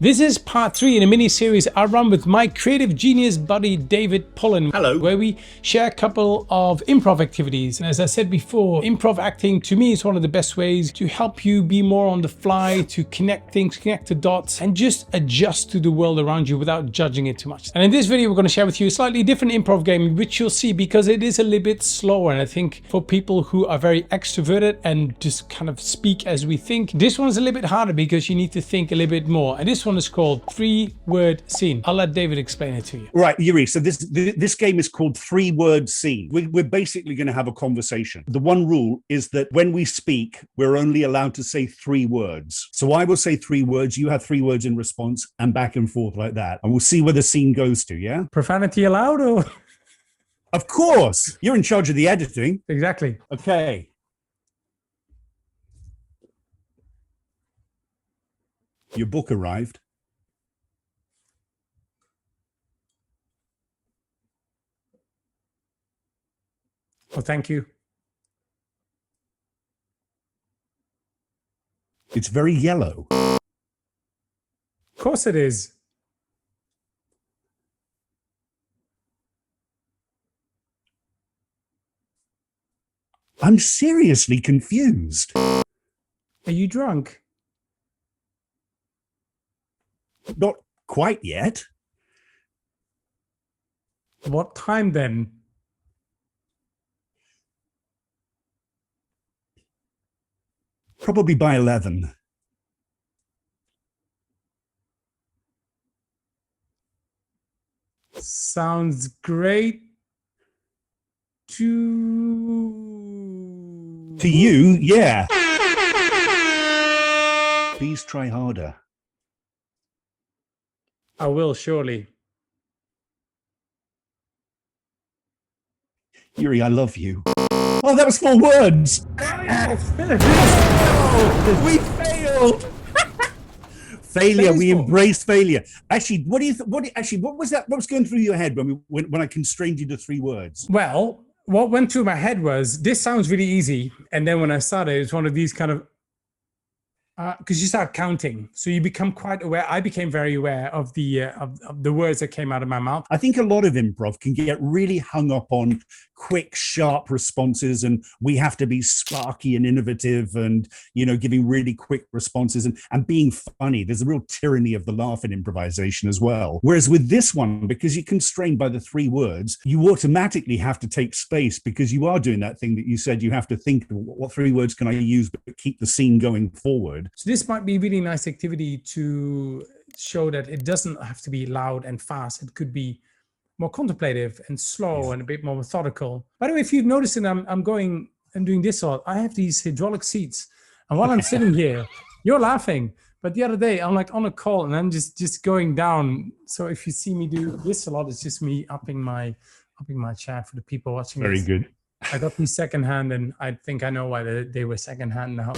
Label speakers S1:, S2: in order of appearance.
S1: This is part 3 in a mini-series I run with my creative genius buddy David Pullen.
S2: Hello.
S1: Where we share a couple of improv activities. And as I said before, improv acting to me is one of the best ways to help you be more on the fly, to connect things, connect the dots, and just adjust to the world around you without judging it too much. And in this video, we're going to share with you a slightly different improv game, which you'll see because it is a little bit slower. And I think for people who are very extroverted and just kind of speak as we think, this one's a little bit harder because you need to think a little bit more. And this one is called 3-word scene. I'll let David explain it to you.
S2: Right, Yuri. So this game is called 3-word scene. We're basically going to have a conversation. The one rule is that when we speak, we're only allowed to say 3 words. So I will say 3 words. You have 3 words in response, and back and forth like that. And we'll see where the scene goes to. Yeah.
S1: Profanity allowed, or?
S2: Of course. You're in charge of the editing.
S1: Exactly.
S2: Okay. Your book arrived.
S1: Oh, thank you.
S2: It's very yellow.
S1: Of course it is.
S2: I'm seriously confused.
S1: Are you drunk?
S2: Not quite yet.
S1: What time then?
S2: Probably by 11.
S1: Sounds great to
S2: you, yeah. Please try harder.
S1: I will, surely.
S2: Yuri, I love you. Oh, that was 4 words. We failed. Failure. We embraced failure. Actually, what was that? What was going through your head when I constrained you to 3 words?
S1: Well, what went through my head was, this sounds really easy. And then when I started, it's one of these kind of, because you start counting, so you become quite aware. I became very aware of the words that came out of my mouth.
S2: I think a lot of improv can get really hung up on quick, sharp responses, and we have to be sparky and innovative, and giving really quick responses and being funny. There's a real tyranny of the laugh in improvisation as well. Whereas with this one, because you're constrained by the 3 words, you automatically have to take space because you are doing that thing that you said. You have to think, what 3 words can I use but keep the scene going forward?
S1: So this might be a really nice activity to show that it doesn't have to be loud and fast. It could be more contemplative and slow and a bit more methodical. By the way, if you've noticed, and I'm doing this a lot, I have these hydraulic seats. And while I'm sitting here, you're laughing. But the other day, I'm like on a call and I'm just going down. So if you see me do this a lot, it's just me upping my chair for the people watching.
S2: Very good.
S1: I got these secondhand, and I think I know why they were secondhand now.